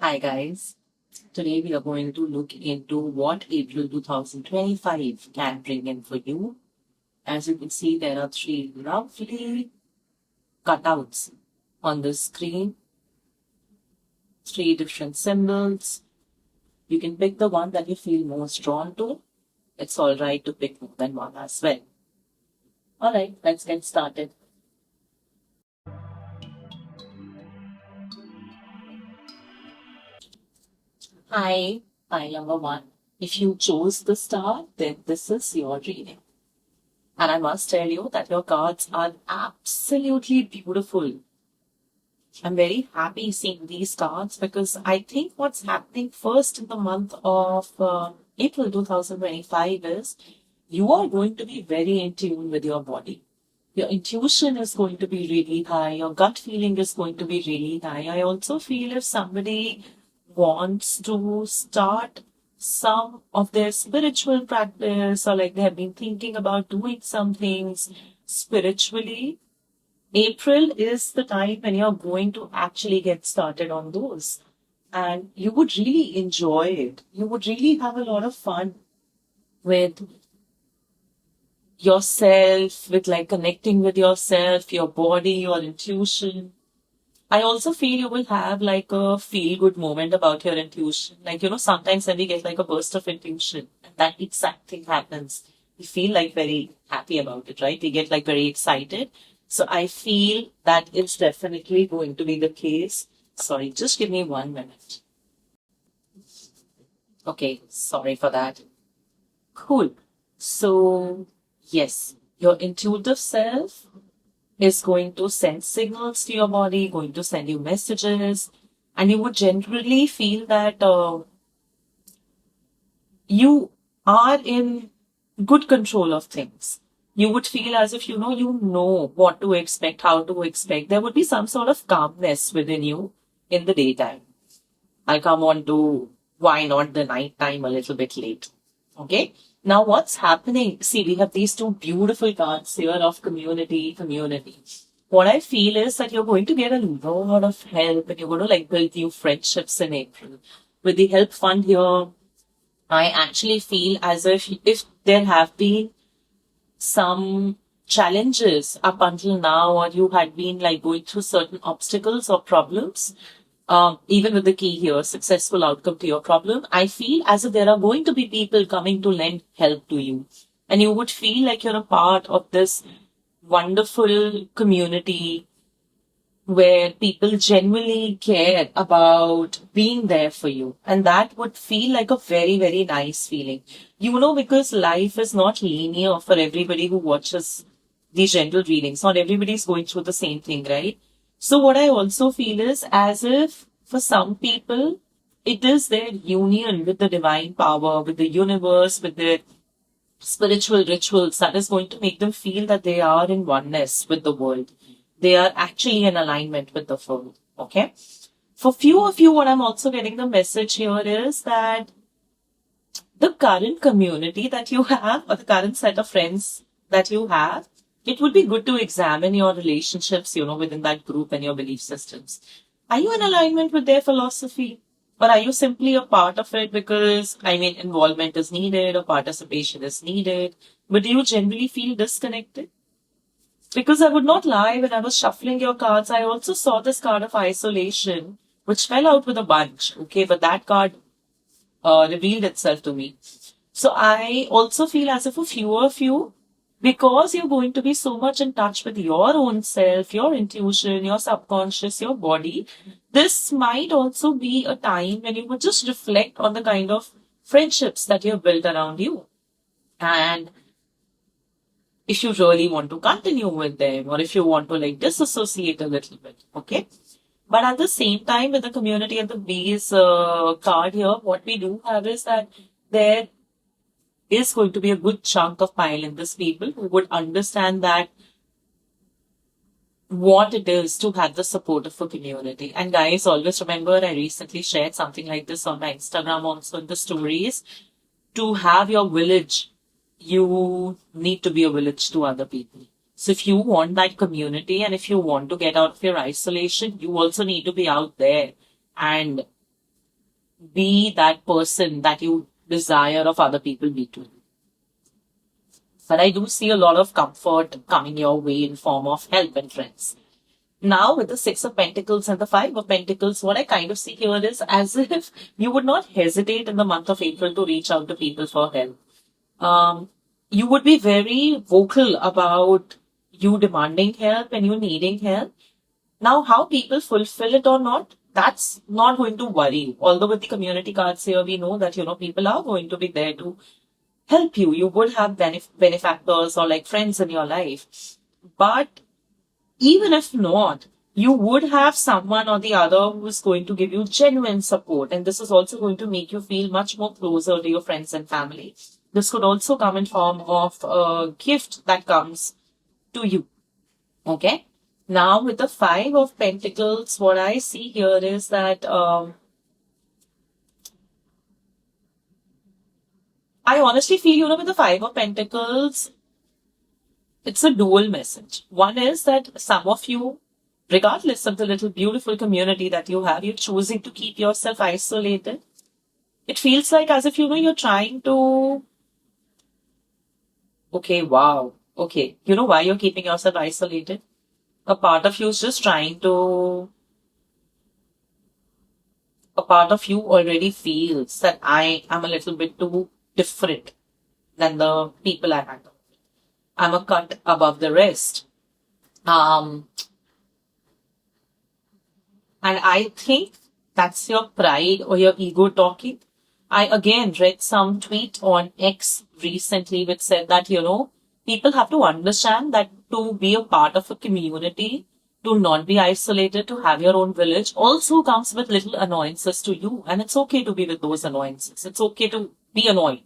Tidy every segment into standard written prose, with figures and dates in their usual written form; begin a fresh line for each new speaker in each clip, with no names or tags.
Hi guys. Today we are going to look into what April 2025 can bring in for you. As you can see, there are three lovely cutouts on the screen, three different symbols. You can pick the one that you feel most drawn to. It's alright to pick more than one as well. Alright, let's get started. Hi, pile number one. If you chose the star, then this is your reading. And I must tell you that your cards are absolutely beautiful. I'm very happy seeing these cards because I think what's happening first in the month of April 2025 is you are going to be very in tune with your body. Your intuition is going to be really high. Your gut feeling is going to be really high. I also feel if somebody wants to start some of their spiritual practice or like they have been thinking about doing some things spiritually, April is the time when you're going to actually get started on those. And you would really enjoy it. You would really have a lot of fun with yourself, with like connecting with yourself, your body, your intuition. I also feel you will have like a feel good moment about your intuition. Like, sometimes when we get like a burst of intuition and that exact thing happens, we feel like very happy about it, right? We get like very excited. So I feel that it's definitely going to be the case. Sorry, just give me 1 minute. Okay, sorry for that. Cool. So, yes, your intuitive self is going to send signals to your body, going to send you messages, and you would generally feel that you are in good control of things. You would feel as if you know what to expect, how to expect. There would be some sort of calmness within you in the daytime. I'll come on to why not the night time a little bit late. Okay. Now what's happening? See, we have these two beautiful cards here of community. What I feel is that you're going to get a lot of help and you're going to like build new friendships in April. With the help fund here, I actually feel as if there have been some challenges up until now, or you had been like going through certain obstacles or problems, even with the key here, successful outcome to your problem, I feel as if there are going to be people coming to lend help to you. And you would feel like you're a part of this wonderful community where people genuinely care about being there for you. And that would feel like a very, very nice feeling. Because life is not linear for everybody who watches these general readings. Not everybody is going through the same thing, right? So what I also feel is as if for some people, it is their union with the divine power, with the universe, with their spiritual rituals that is going to make them feel that they are in oneness with the world. They are actually in alignment with the world. Okay. For few of you, what I'm also getting the message here is that the current community that you have or the current set of friends that you have, it would be good to examine your relationships, within that group and your belief systems. Are you in alignment with their philosophy? Or are you simply a part of it because, involvement is needed or participation is needed? But do you generally feel disconnected? Because I would not lie, when I was shuffling your cards, I also saw this card of isolation, which fell out with a bunch. Okay, but that card revealed itself to me. So I also feel as if a few of you, because you're going to be so much in touch with your own self, your intuition, your subconscious, your body, this might also be a time when you would just reflect on the kind of friendships that you have built around you. And if you really want to continue with them or if you want to like disassociate a little bit, okay? But at the same time, with the community and the base card here, what we do have is that there is going to be a good chunk of pile in this people who would understand that what it is to have the support of a community. And guys, always remember, I recently shared something like this on my Instagram also in the stories. To have your village, you need to be a village to other people. So if you want that community and if you want to get out of your isolation, you also need to be out there and be that person that you desire of other people be to you. But I do see a lot of comfort coming your way in form of help and friends. Now with the Six of Pentacles and the Five of Pentacles, what I kind of see here is as if you would not hesitate in the month of April to reach out to people for help. You would be very vocal about you demanding help and you needing help. Now, how people fulfill it or not, that's not going to worry you. Although with the community cards here, we know that, people are going to be there to help you. You would have benefactors or like friends in your life. But even if not, you would have someone or the other who is going to give you genuine support. And this is also going to make you feel much more closer to your friends and family. This could also come in form of a gift that comes to you. Okay. Now with the Five of Pentacles, what I see here is that I honestly feel, with the Five of Pentacles, it's a dual message. One is that some of you, regardless of the little beautiful community that you have, you're choosing to keep yourself isolated. It feels like as if, you're trying to... Okay, wow. Okay, you know why you're keeping yourself isolated? A part of you is just trying to... A part of you already feels that I am a little bit too different than the people I handle. I'm a cut above the rest. And I think that's your pride or your ego talking. I again read some tweet on X recently which said that, people have to understand that to be a part of a community, to not be isolated, to have your own village also comes with little annoyances to you. And it's okay to be with those annoyances. It's okay to be annoyed.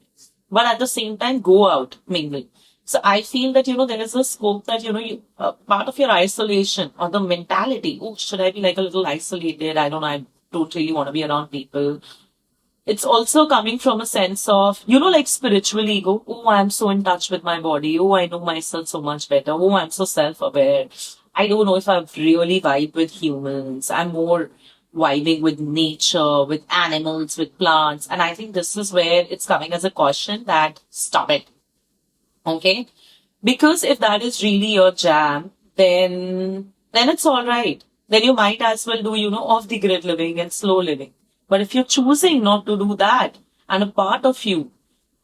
But at the same time, go out, mingle. So I feel that, there is a scope that, part of your isolation or the mentality, oh, should I be like a little isolated? I don't know, I don't really want to be around people. It's also coming from a sense of, like spiritual ego. Oh, I'm so in touch with my body. Oh, I know myself so much better. Oh, I'm so self-aware. I don't know if I've really vibed with humans. I'm more vibing with nature, with animals, with plants. And I think this is where it's coming as a caution that stop it. Okay? Because if that is really your jam, then it's all right. Then you might as well do, off the grid living and slow living. But if you're choosing not to do that, and a part of you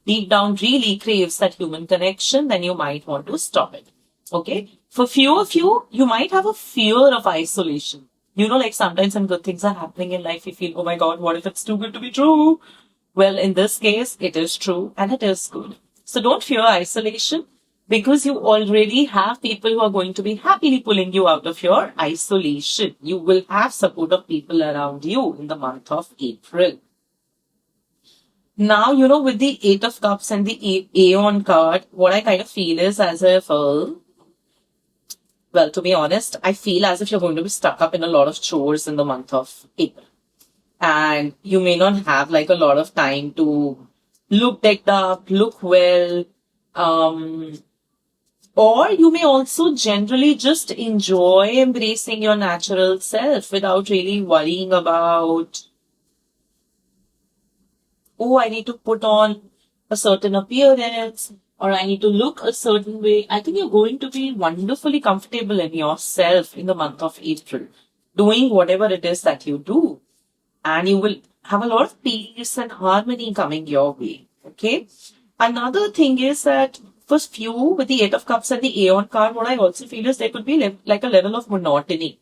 deep down really craves that human connection, then you might want to stop it. Okay? For few of you, you might have a fear of isolation. Like sometimes when good things are happening in life, you feel, oh my God, what if it's too good to be true? Well, in this case, it is true and it is good. So don't fear isolation because you already have people who are going to be happily pulling you out of your isolation. You will have support of people around you in the month of April. Now, with the Eight of Cups and the Aeon card, what I kind of feel is as if, well, to be honest, I feel as if you're going to be stuck up in a lot of chores in the month of April. And you may not have like a lot of time to look decked up, look well, or you may also generally just enjoy embracing your natural self without really worrying about, oh, I need to put on a certain appearance or I need to look a certain way. I think you're going to be wonderfully comfortable in yourself in the month of April, doing whatever it is that you do. And you will have a lot of peace and harmony coming your way. Okay. Another thing is that for few with the Eight of Cups and the Aeon card, what I also feel is there could be like a level of monotony.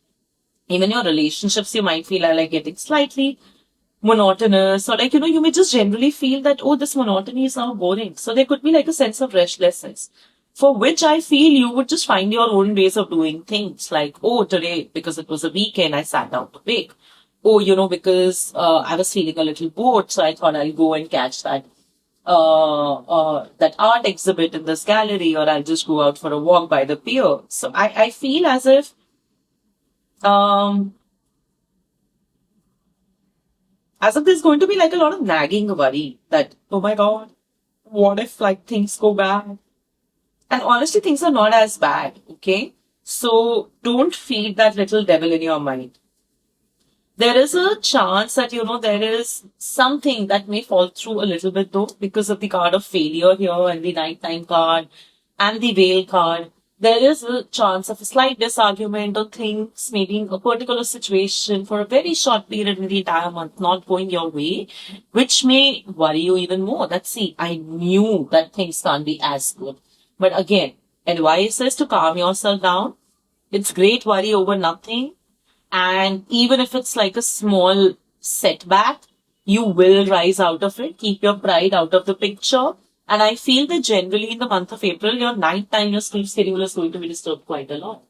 Even your relationships, you might feel are like getting slightly monotonous or like, you may just generally feel that, oh, this monotony is now boring. So there could be like a sense of restlessness for which I feel you would just find your own ways of doing things like, oh, today, because it was a weekend, I sat down to bake. Oh, because I was feeling a little bored, so I thought I'll go and catch that art exhibit in this gallery, or I'll just go out for a walk by the pier. So I feel as if there's going to be like a lot of nagging worry that, oh my God, what if like things go bad? And honestly, things are not as bad, okay? So don't feed that little devil in your mind. There is a chance that, there is something that may fall through a little bit though, because of the card of failure here and the nighttime card and the veil card. There is a chance of a slight disargument or things, maybe in a particular situation for a very short period in the entire month not going your way, which may worry you even more. That see, I knew that things can't be as good. But again, advice is to calm yourself down. It's great worry over nothing. And even if it's like a small setback, you will rise out of it. Keep your pride out of the picture. And I feel that generally in the month of April, your nighttime, your sleep schedule is going to be disturbed quite a lot.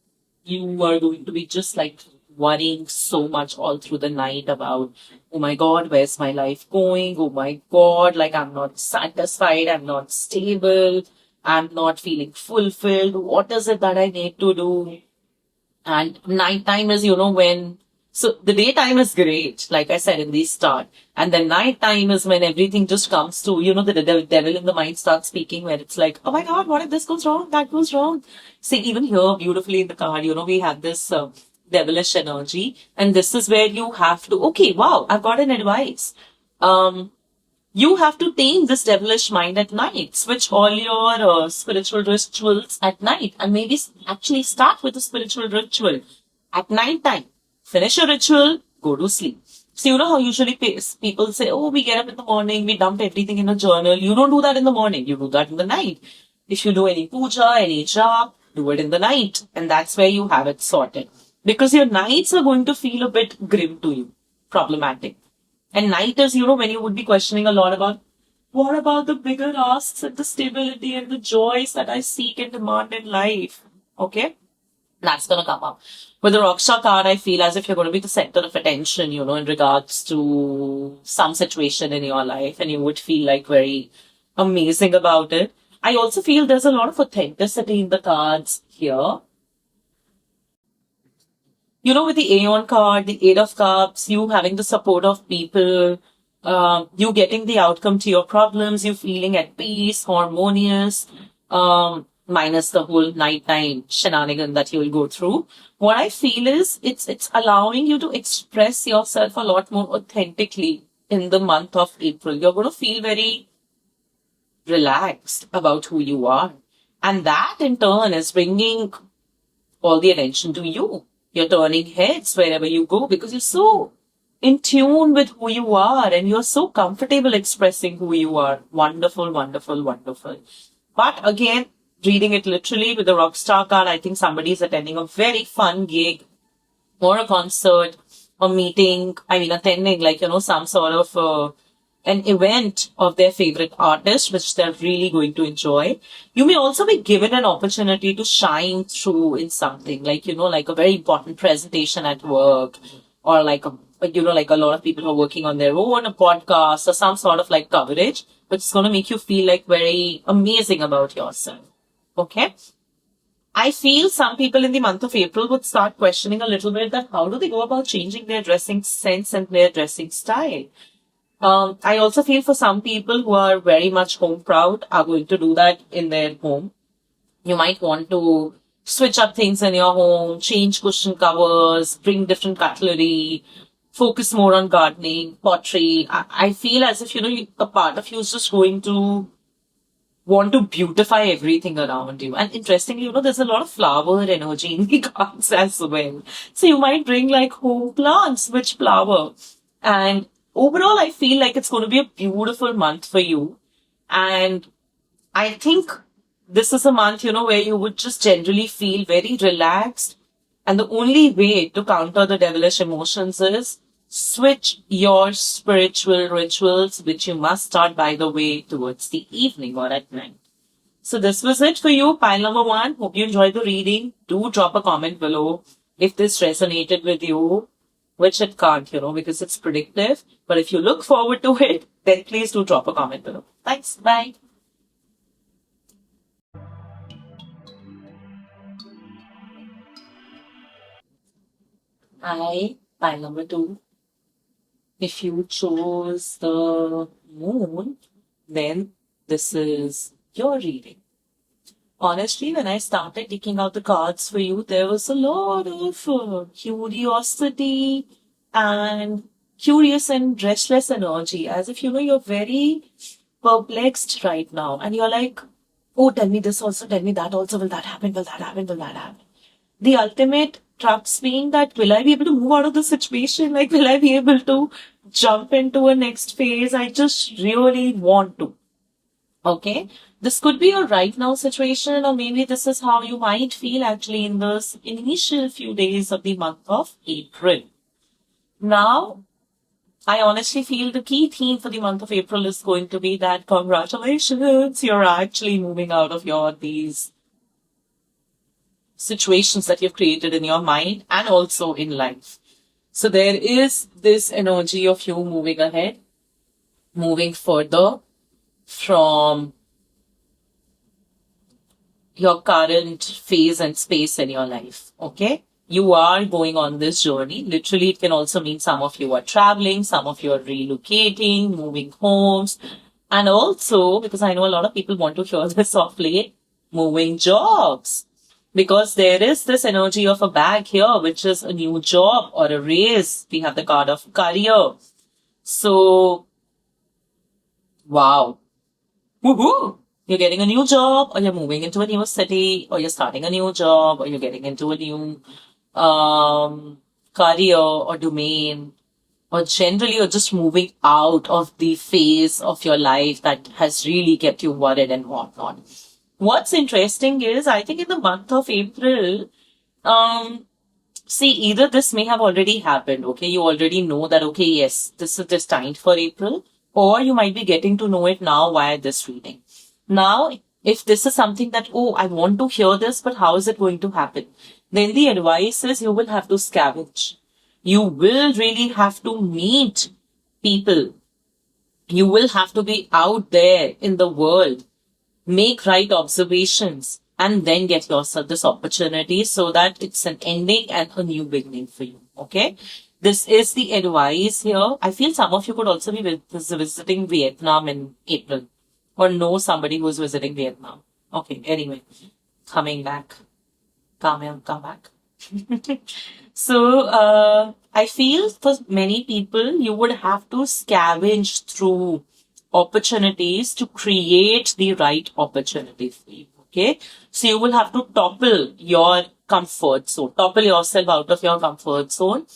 You are going to be just like worrying so much all through the night about, oh my God, where's my life going? Oh my God, like I'm not satisfied. I'm not stable. I'm not feeling fulfilled. What is it that I need to do? And nighttime is, so the daytime is great, like I said in the start. And then nighttime is when everything just comes to, the devil in the mind starts speaking, where it's like, oh my God, what if this goes wrong? That goes wrong. See, even here, beautifully in the card, we have this devilish energy. And this is where you have to, okay, wow, I've got an advice. You have to tame this devilish mind at night. Switch all your spiritual rituals at night and maybe actually start with a spiritual ritual at night time. Finish your ritual, go to sleep. So you know how usually people say, oh, we get up in the morning, we dump everything in a journal. You don't do that in the morning. You do that in the night. If you do any puja, any jap, do it in the night. And that's where you have it sorted. Because your nights are going to feel a bit grim to you, problematic. And night is, when you would be questioning a lot about what about the bigger asks and the stability and the joys that I seek and demand in life? Okay? That's gonna come up. With the Rockstar card, I feel as if you're going to be the center of attention, in regards to some situation in your life, and you would feel like very amazing about it. I also feel there's a lot of authenticity in the cards here. With the Aeon card, the Eight of Cups, you having the support of people, you getting the outcome to your problems, you feeling at peace, harmonious, minus the whole nighttime shenanigan that you'll go through. What I feel is it's allowing you to express yourself a lot more authentically in the month of April. You're going to feel very relaxed about who you are. And that in turn is bringing all the attention to you. You're turning heads wherever you go because you're so in tune with who you are and you're so comfortable expressing who you are. Wonderful, wonderful, wonderful. But again, reading it literally with the Rockstar card, I think somebody is attending a very fun gig or a concert, a meeting. Attending some sort of an event of their favorite artist, which they're really going to enjoy. You may also be given an opportunity to shine through in something, like a very important presentation at work, or like a lot of people who are working on their own, a podcast or some sort of like coverage, which is going to make you feel like very amazing about yourself. Okay. I feel some people in the month of April would start questioning a little bit that how do they go about changing their dressing sense and their dressing style. I also feel for some people who are very much home proud are going to do that in their home. You might want to switch up things in your home, change cushion covers, bring different cutlery, focus more on gardening, pottery. I feel as if, a part of you is just going to want to beautify everything around you. And interestingly, there's a lot of flower energy in the cards as well. So you might bring like home plants, which flower. And overall, I feel like it's going to be a beautiful month for you. And I think this is a month, where you would just generally feel very relaxed. And the only way to counter the devilish emotions is switch your spiritual rituals, which you must start, by the way, towards the evening or at night. So this was it for you, pile number 1. Hope you enjoyed the reading. Do drop a comment below if this resonated with you, which it can't, because it's predictive. But if you look forward to it, then please do drop a comment below. Thanks. Bye. Hi, pile number 2. If you chose the moon, then this is your reading. Honestly, when I started taking out the cards for you, there was a lot of curiosity, and curious and restless energy, as if, you're very perplexed right now. And you're like, oh, tell me this also, tell me that also. Will that happen? Will that happen? Will that happen? The ultimate crux being that, will I be able to move out of the situation? Like, will I be able to jump into a next phase? I just really want to. Okay. This could be a right now situation, or maybe this is how you might feel actually in this initial few days of the month of April. Now, I honestly feel the key theme for the month of April is going to be that congratulations, you're actually moving out of these situations that you've created in your mind and also in life. So there is this energy of you moving ahead, moving further from your current phase and space in your life. Okay. You are going on this journey. Literally, it can also mean some of you are traveling, some of you are relocating, moving homes. And also, because I know a lot of people want to hear this of late, moving jobs. Because there is this energy of a bag here, which is a new job or a raise. We have the card of career. So, wow. Woohoo! You're getting a new job, or you're moving into a new city, or you're starting a new job, or you're getting into a new career or domain, or generally you're just moving out of the phase of your life that has really kept you worried and whatnot. What's interesting is, I think in the month of April, see, either this may have already happened, okay? You already know that, okay, yes, this is destined for April, or you might be getting to know it now via this reading. Now, if this is something that, oh, I want to hear this, but how is it going to happen? Then the advice is you will have to scavenge. You will really have to meet people. You will have to be out there in the world, make right observations, and then get yourself this opportunity so that it's an ending and a new beginning for you. Okay. This is the advice here. I feel some of you could also be visiting Vietnam in April, or know somebody who's visiting Vietnam. Okay. Anyway, coming back. Come back. So, I feel for many people, you would have to scavenge through opportunities to create the right opportunity for you. Okay. So you will have to topple your comfort zone, topple yourself out of your comfort zone,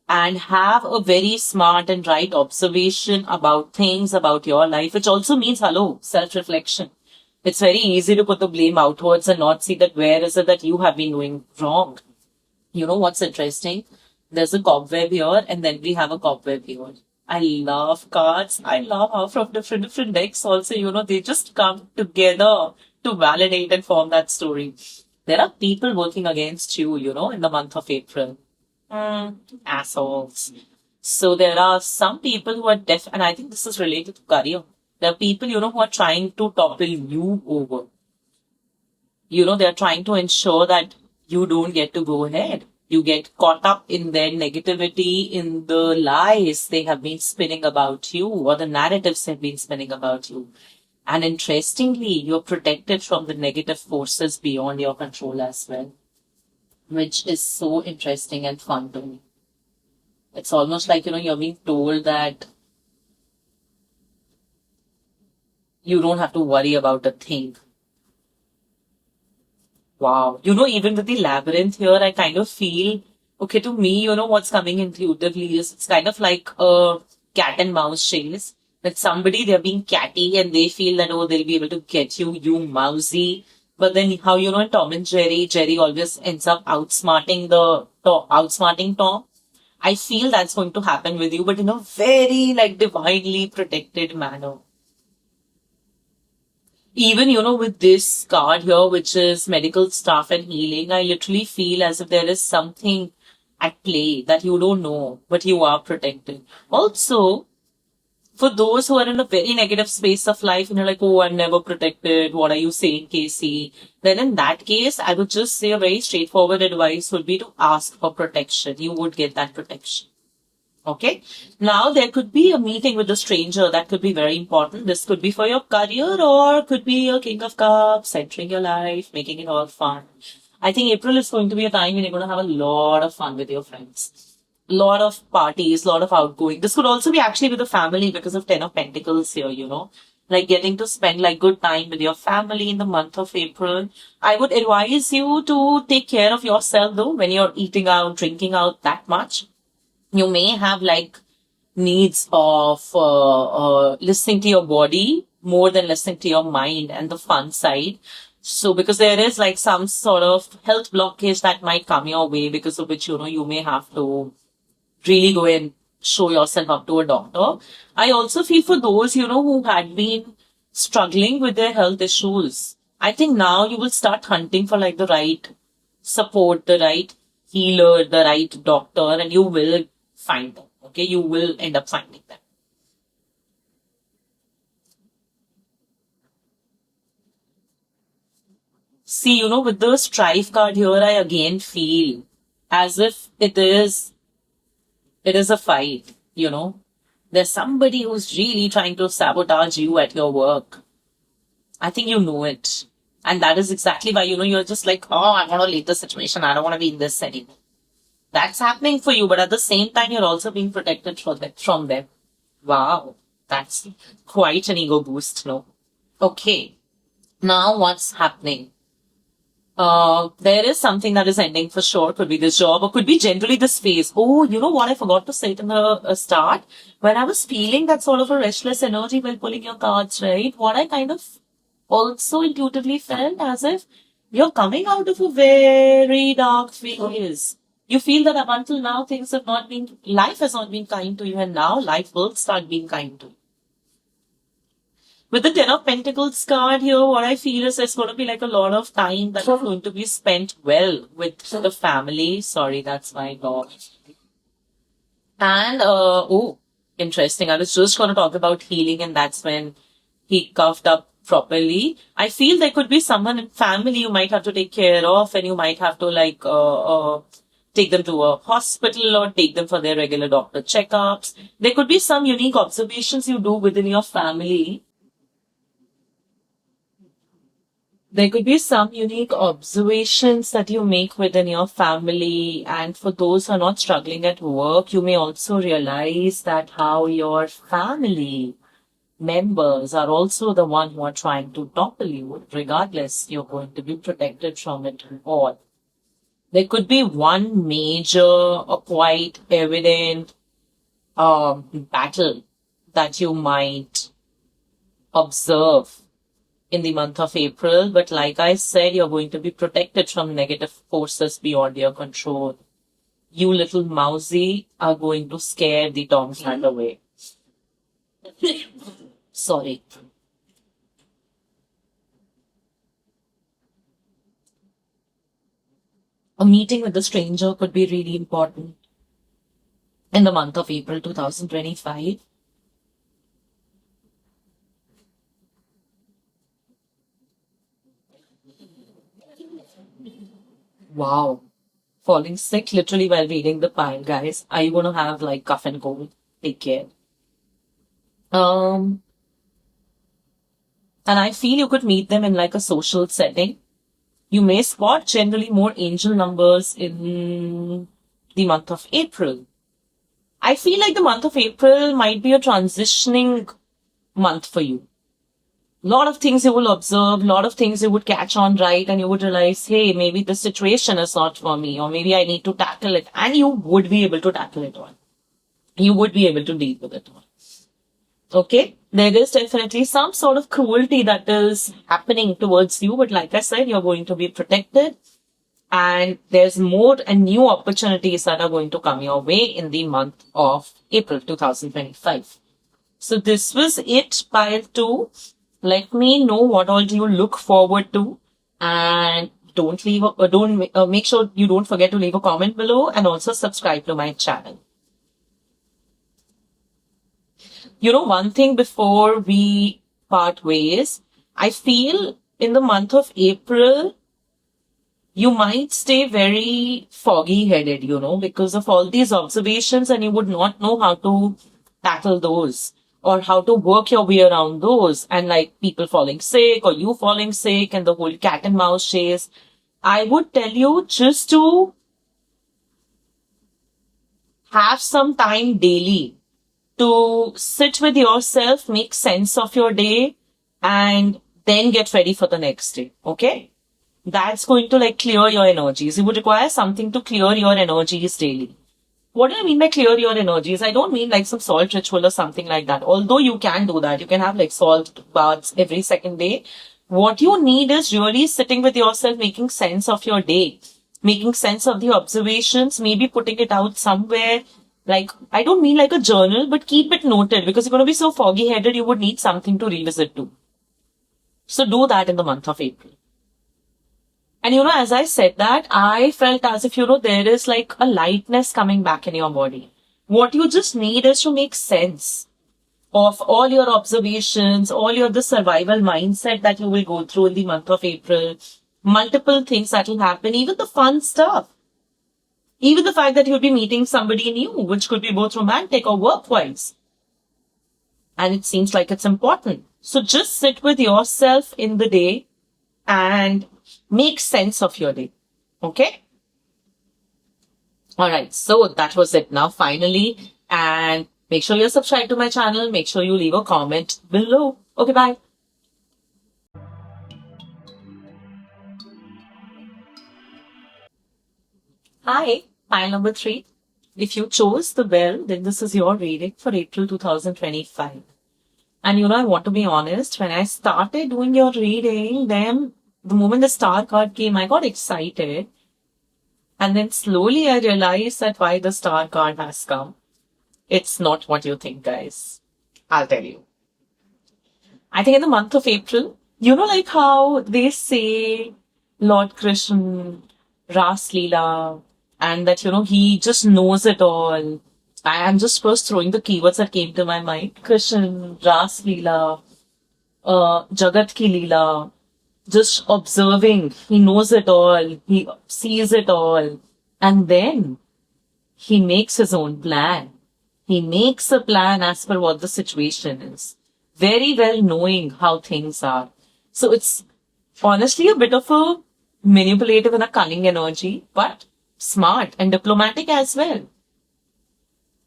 and have a very smart and right observation about things, about your life, which also means, hello, self-reflection. It's very easy to put the blame outwards and not see that where is it that you have been doing wrong. You know what's interesting? There's a cobweb here, and then we have a cobweb here. I love cards. I love how from different decks also, they just come together to validate and form that story. There are people working against you, in the month of April. Assholes. So there are some people who are deaf, and I think this is related to career. There are people, who are trying to topple you over. They're trying to ensure that you don't get to go ahead. You get caught up in their negativity, in the lies they have been spinning about you, or the narratives they've been spinning about you. And interestingly, you're protected from the negative forces beyond your control as well, which is so interesting and fun to me. It's almost like, you're being told that you don't have to worry about a thing. Wow. Even with the labyrinth here, I kind of feel, okay, to me, what's coming intuitively is it's kind of like a cat and mouse chase. That somebody, they're being catty and they feel that, oh, they'll be able to get you, you mousy. But then how, in Tom and Jerry always ends up outsmarting Tom. I feel that's going to happen with you, but in a very, divinely protected manner. Even, with this card here, which is medical staff and healing, I literally feel as if there is something at play that you don't know, but you are protected. Also, for those who are in a very negative space of life and you're like, oh, I'm never protected, what are you saying, Casey? Then in that case, I would just say a very straightforward advice would be to ask for protection. You would get that protection. Okay. Now there could be a meeting with a stranger that could be very important. This could be for your career or could be a King of Cups, centering your life, making it all fun. I think April is going to be a time when you're going to have a lot of fun with your friends. lot of parties, lot of outgoing. This could also be actually with the family because of Ten of Pentacles here, like getting to spend like good time with your family in the month of April. I would advise you to take care of yourself though when you're eating out, drinking out that much. You may have like needs of listening to your body more than listening to your mind and the fun side. So because there is like some sort of health blockage that might come your way because of which, you may have to really go and show yourself up to a doctor. I also feel for those, who had been struggling with their health issues. I think now you will start hunting for like the right support, the right healer, the right doctor, and you will find them. Okay, you will end up finding them. See, with the strife card here, I again feel as if it is a fight. There's somebody who's really trying to sabotage you at your work. I think you know it. And that is exactly why, you're just like, oh, I want to leave the situation. I don't want to be in this anymore. That's happening for you, but at the same time, you're also being protected from them. Wow. That's quite an ego boost, no? Okay. Now what's happening? There is something that is ending for sure. Could be this job or could be generally this phase. Oh, you know what? I forgot to say it in the start. When I was feeling that sort of a restless energy while pulling your cards, right? What I kind of also intuitively felt as if you're coming out of a very dark phase. You feel that up until now life has not been kind to you, and now life will start being kind to you. With the Ten of Pentacles card here, what I feel is there's going to be like a lot of time that is going to be spent well with the family. Sorry, that's my dog. And, interesting. I was just going to talk about healing, and that's when he coughed up properly. I feel there could be someone in family you might have to take care of, and you might have to like, take them to a hospital or take them for their regular doctor checkups. There could be some unique observations you do within your family. There could be some unique observations that you make within your family. And for those who are not struggling at work, you may also realize that how your family members are also the one who are trying to topple you. Regardless, you're going to be protected from it all. There could be one major or quite evident battle that you might observe in the month of April. But like I said, you're going to be protected from negative forces beyond your control. You little mousy are going to scare the tomcat away. Sorry. A meeting with a stranger could be really important in the month of April 2025. Wow. Falling sick literally while reading the pile, guys. Are you going to have like cough and cold? Take care. Um, and I feel you could meet them in like a social setting. You may spot generally more angel numbers in the month of April. I feel like the month of April might be a transitioning month for you. Lot of things you will observe, lot of things you would catch on right, and you would realize, hey, maybe this situation is not for me, or maybe I need to tackle it, and you would be able to tackle it on. You would be able to deal with it on. Okay? There is definitely some sort of cruelty that is happening towards you, but like I said, you're going to be protected, and there's more and new opportunities that are going to come your way in the month of April 2025. So this was it, pile 2. Let me know what all do you look forward to, and make sure you don't forget to leave a comment below, and also subscribe to my channel. One thing before we part ways, I feel in the month of April, you might stay very foggy headed, because of all these observations, and you would not know how to tackle those or how to work your way around those, and like people falling sick or you falling sick and the whole cat and mouse chase. I would tell you just to have some time daily to sit with yourself, make sense of your day, and then get ready for the next day. Okay? That's going to like clear your energies. You would require something to clear your energies daily. What do I mean by clear your energies? I don't mean like some salt ritual or something like that. Although you can do that. You can have like salt baths every second day. What you need is really sitting with yourself, making sense of your day, making sense of the observations, maybe putting it out somewhere. Like, I don't mean like a journal, but keep it noted because you're going to be so foggy headed, you would need something to revisit to. So do that in the month of April. And as I said that, I felt as if, there is like a lightness coming back in your body. What you just need is to make sense of all your observations, all the survival mindset that you will go through in the month of April, multiple things that will happen, even the fun stuff. Even the fact that you'll be meeting somebody new, which could be both romantic or work-wise. And it seems like it's important. So just sit with yourself in the day and make sense of your day. Okay? Alright, so that was it now finally. And make sure you're subscribed to my channel. Make sure you leave a comment below. Okay, bye. Hi, pile number 3. If you chose the bell, then this is your reading for April 2025. And I want to be honest, when I started doing your reading, then the moment the star card came, I got excited. And then slowly I realized that why the star card has come. It's not what you think, guys. I'll tell you. I think in the month of April, like how they say Lord Krishna, Ras Leela, and that, he just knows it all. I am just first throwing the keywords that came to my mind. Krishna, Ras Leela, Jagat ki Leela. Just observing. He knows it all. He sees it all. And then he makes his own plan. He makes a plan as per what the situation is. Very well knowing how things are. So it's honestly a bit of a manipulative and a cunning energy, but smart and diplomatic as well.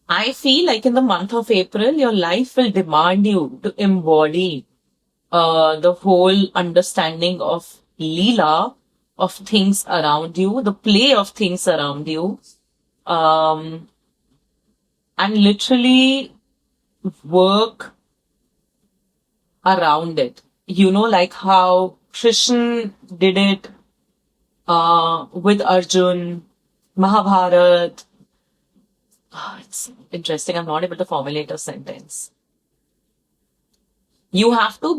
I feel like in the month of April, your life will demand you to embody the whole understanding of Leela, of things around you, the play of things around you, and literally work around it. Like how Krishna did it with Arjun, Mahabharat. It's interesting. I'm not able to formulate a sentence. You have to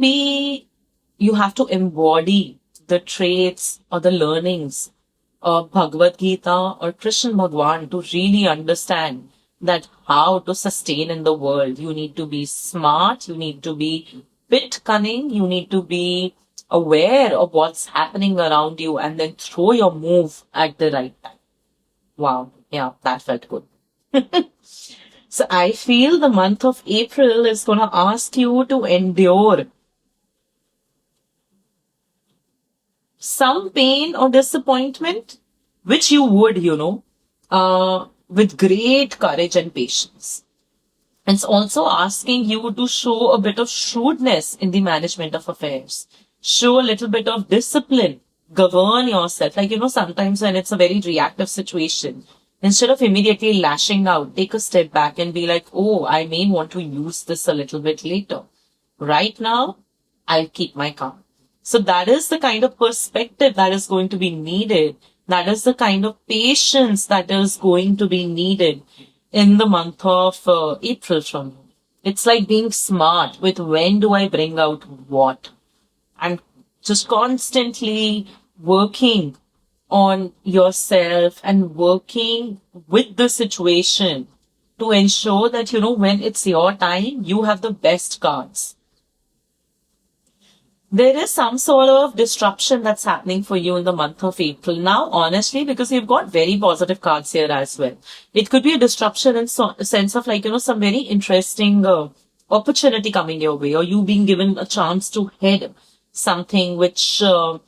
embody the traits or the learnings of Bhagavad Gita or Krishna Bhagwan to really understand that how to sustain in the world. You need to be smart, you need to be bit cunning, you need to be aware of what's happening around you and then throw your move at the right time. Wow, yeah, that felt good. So I feel the month of April is going to ask you to endure some pain or disappointment, which you would, with great courage and patience. It's also asking you to show a bit of shrewdness in the management of affairs. Show a little bit of discipline. Govern yourself. Like, sometimes when it's a very reactive situation, instead of immediately lashing out, take a step back and be like, oh, I may want to use this a little bit later. Right now, I'll keep my calm. So that is the kind of perspective that is going to be needed. That is the kind of patience that is going to be needed in the month of April from you. It's like being smart with when do I bring out what. And just constantly working on yourself and working with the situation to ensure that, when it's your time, you have the best cards. There is some sort of disruption that's happening for you in the month of April. Now, honestly, because you've got very positive cards here as well. It could be a disruption in sense of like, some very interesting opportunity coming your way or you being given a chance to head something which like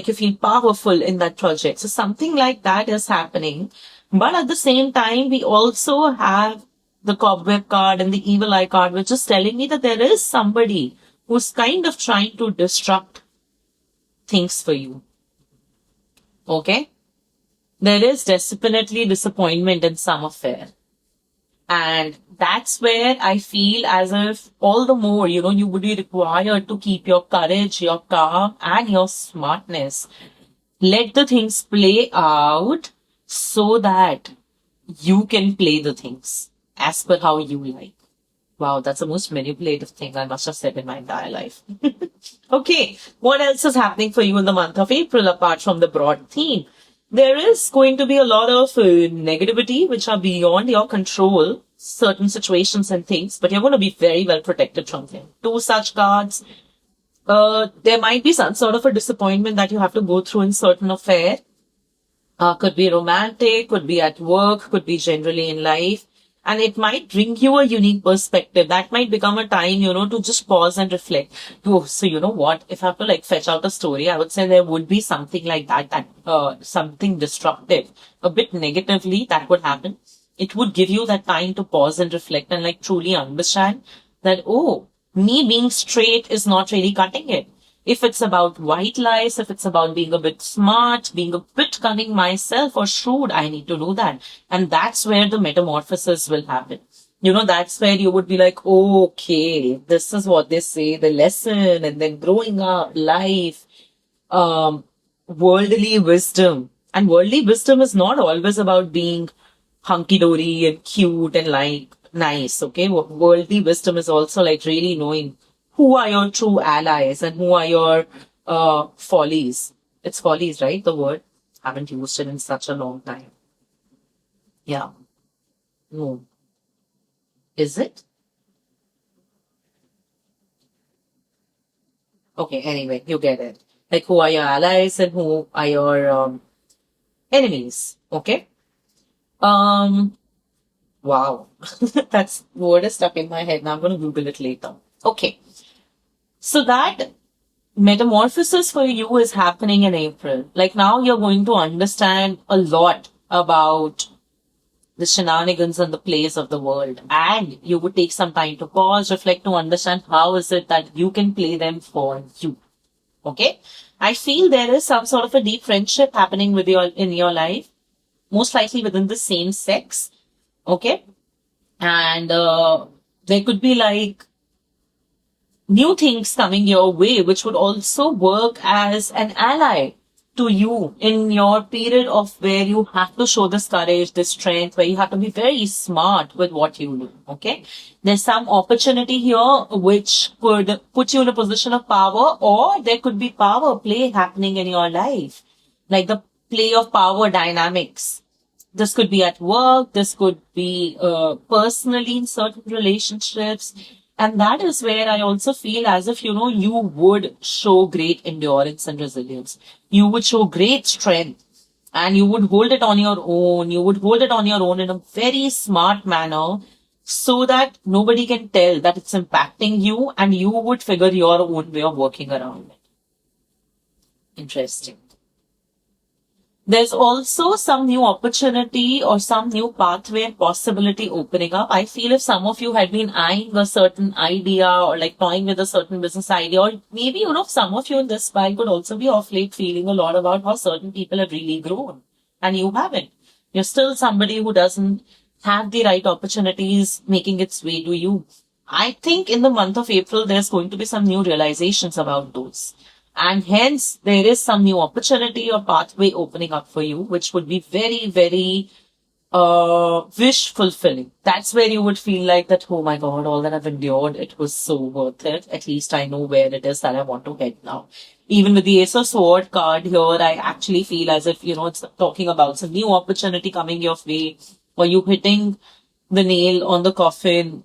you feel powerful in that project. So something like that is happening. But at the same time, we also have the cobweb card and the evil eye card, which is telling me that there is somebody who's kind of trying to disrupt things for you. Okay? There is definitely disappointment in some affair. And that's where I feel as if all the more, you would be required to keep your courage, your calm, and your smartness. Let the things play out so that you can play the things as per how you like. Wow, that's the most manipulative thing I must have said in my entire life. Okay, what else is happening for you in the month of April apart from the broad theme? There is going to be a lot of negativity which are beyond your control, certain situations and things, but you're going to be very well protected from them. Two such cards. There might be some sort of a disappointment that you have to go through in certain affair. Could be romantic, could be at work, could be generally in life. And it might bring you a unique perspective. That might become a time, to just pause and reflect. Oh, so you know what? If I have to fetch out a story, I would say there would be something like that, something disruptive, a bit negatively that would happen. It would give you that time to pause and reflect and truly understand that, oh, me being straight is not really cutting it. If it's about white lies, if it's about being a bit smart, being a bit cunning myself or shrewd, I need to do that. And that's where the metamorphosis will happen. That's where you would be like, oh, okay, this is what they say, the lesson, and then growing up, life, worldly wisdom. And worldly wisdom is not always about being hunky-dory and cute and nice, okay? Worldly wisdom is also really knowing who are your true allies and who are your follies. It's follies, right? The word. Haven't used it in such a long time. Yeah. No. Is it? Okay, anyway, you get it. Who are your allies and who are your enemies. Okay? Wow. That's word is stuck in my head. Now I'm going to Google it later. Okay. So that metamorphosis for you is happening in April. Now you're going to understand a lot about the shenanigans and the plays of the world. And you would take some time to pause, reflect to understand how is it that you can play them for you. Okay? I feel there is some sort of a deep friendship happening in your life. Most likely within the same sex. Okay? And there could be new things coming your way, which would also work as an ally to you in your period of where you have to show this courage, this strength, where you have to be very smart with what you do. Okay? There's some opportunity here which could put you in a position of power, or there could be power play happening in your life. The play of power dynamics. This could be at work, this could be personally in certain relationships. And that is where I also feel as if, you would show great endurance and resilience. You would show great strength and you would hold it on your own. You would hold it on your own in a very smart manner so that nobody can tell that it's impacting you and you would figure your own way of working around it. Interesting. There's also some new opportunity or some new pathway and possibility opening up. I feel if some of you had been eyeing a certain idea or toying with a certain business idea, or maybe, some of you in this pile could also be off late feeling a lot about how certain people have really grown and you haven't. You're still somebody who doesn't have the right opportunities making its way to you. I think in the month of April, there's going to be some new realizations about those. And hence, there is some new opportunity or pathway opening up for you, which would be very, very wish fulfilling. That's where you would feel like that, oh my God, all that I've endured, it was so worth it. At least I know where it is that I want to head now. Even with the Ace of Sword card here, I actually feel as if, it's talking about some new opportunity coming your way, or you hitting the nail on the coffin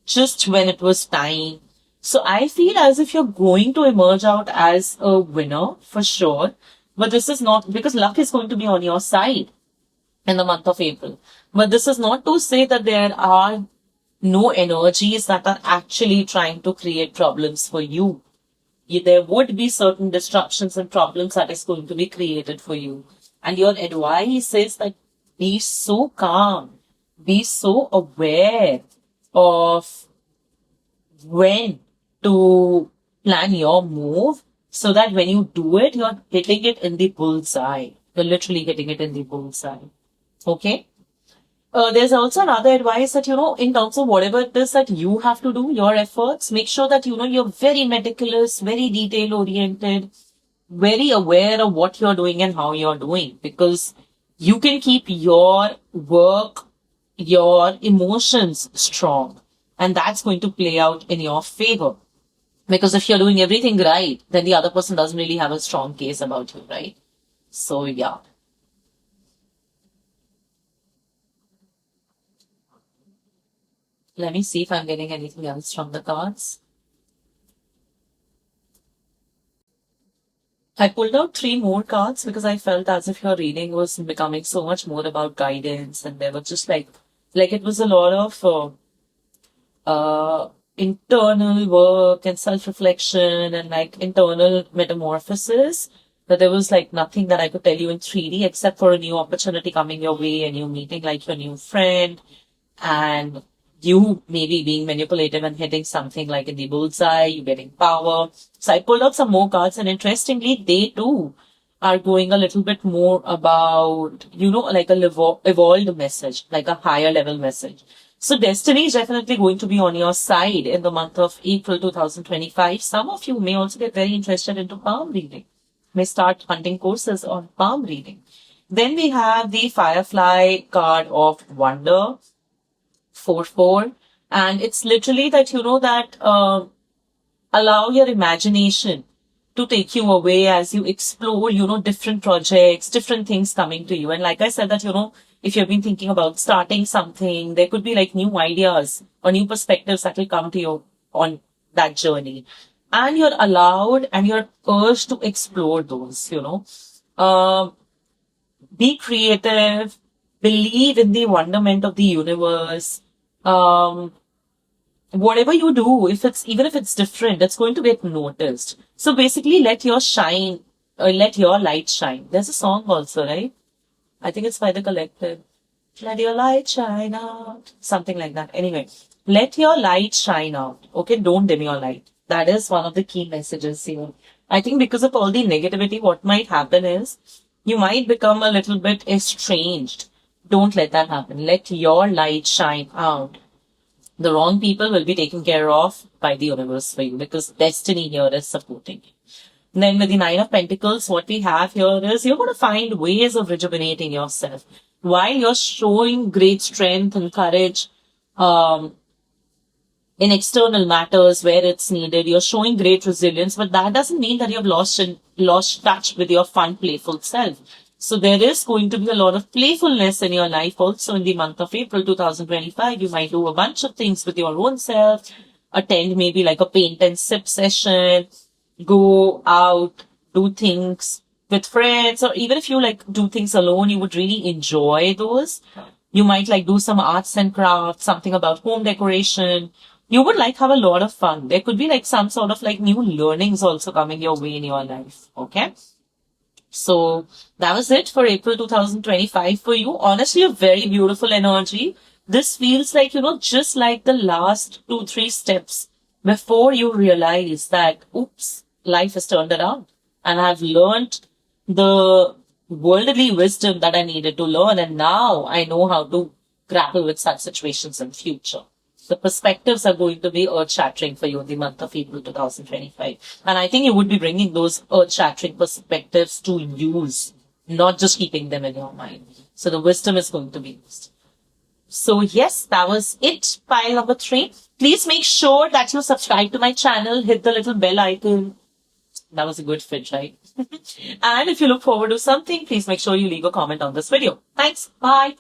just when it was time. So I feel as if you're going to emerge out as a winner for sure. But this is not, because luck is going to be on your side in the month of April. But this is not to say that there are no energies that are actually trying to create problems for you. There would be certain disruptions and problems that is going to be created for you. And your advice is that Be so calm. Be so aware of when to plan your move so that when you do it, you're hitting it in the bullseye. You're literally hitting it in the bullseye. Okay? There's also another advice that, in terms of whatever it is that you have to do, your efforts, make sure that, you're very meticulous, very detail oriented, very aware of what you're doing and how you're doing, because you can keep your work, your emotions strong, and that's going to play out in your favor. Because if you're doing everything right, then the other person doesn't really have a strong case about you, right? So, yeah. Let me see if I'm getting anything else from the cards. I pulled out 3 more cards because I felt as if your reading was becoming so much more about guidance, and there were just like it was a lot of internal work and self-reflection and like internal metamorphosis, that there was like nothing that I could tell you in 3D except for a new opportunity coming your way and you meeting like your new friend and you maybe being manipulative and hitting something like in the bullseye, you getting power. So I pulled out some more cards, and interestingly, they too are going a little bit more about, like a evolved message, like a higher level message. So destiny is definitely going to be on your side in the month of April 2025. Some of you may also get very interested into palm reading, may start hunting courses on palm reading. Then we have the Firefly card of Wonder, 4-4. And it's literally that, that allow your imagination to take you away as you explore, different projects, different things coming to you. And like I said that, if you've been thinking about starting something, there could be like new ideas or new perspectives that will come to you on that journey. And you're allowed and you're urged to explore those, be creative, believe in the wonderment of the universe. Whatever you do, even if it's different, it's going to get noticed. So basically, let your light shine. There's a song also, right? I think it's by The Collective. Let your light shine out. Something like that. Anyway, let your light shine out. Okay, don't dim your light. That is one of the key messages here. I think because of all the negativity, what might happen is you might become a little bit estranged. Don't let that happen. Let your light shine out. The wrong people will be taken care of by the universe for you because destiny here is supporting you. And then with the 9 of Pentacles, what we have here is you're going to find ways of rejuvenating yourself. While you're showing great strength and courage in external matters where it's needed, you're showing great resilience, but that doesn't mean that you've lost touch with your fun, playful self. So there is going to be a lot of playfulness in your life also in the month of April 2025. You might do a bunch of things with your own self, attend maybe like a paint and sip session, go out, do things with friends, or even if you like do things alone, you would really enjoy those. You might like do some arts and crafts, something about home decoration. You would like have a lot of fun. There could be like some sort of like new learnings also coming your way in your life. Okay. So that was it for April 2025 for you. Honestly, a very beautiful energy. This feels like, just like the last 2-3 steps before you realize that, oops, life has turned around and I've learned the worldly wisdom that I needed to learn. And now I know how to grapple with such situations in future. The perspectives are going to be earth-shattering for you in the month of April 2025. And I think you would be bringing those earth-shattering perspectives to use, not just keeping them in your mind. So the wisdom is going to be used. So yes, that was it. Pile number 3. Please make sure that you subscribe to my channel, hit the little bell icon. That was a good fit, right? And if you look forward to something, please make sure you leave a comment on this video. Thanks. Bye.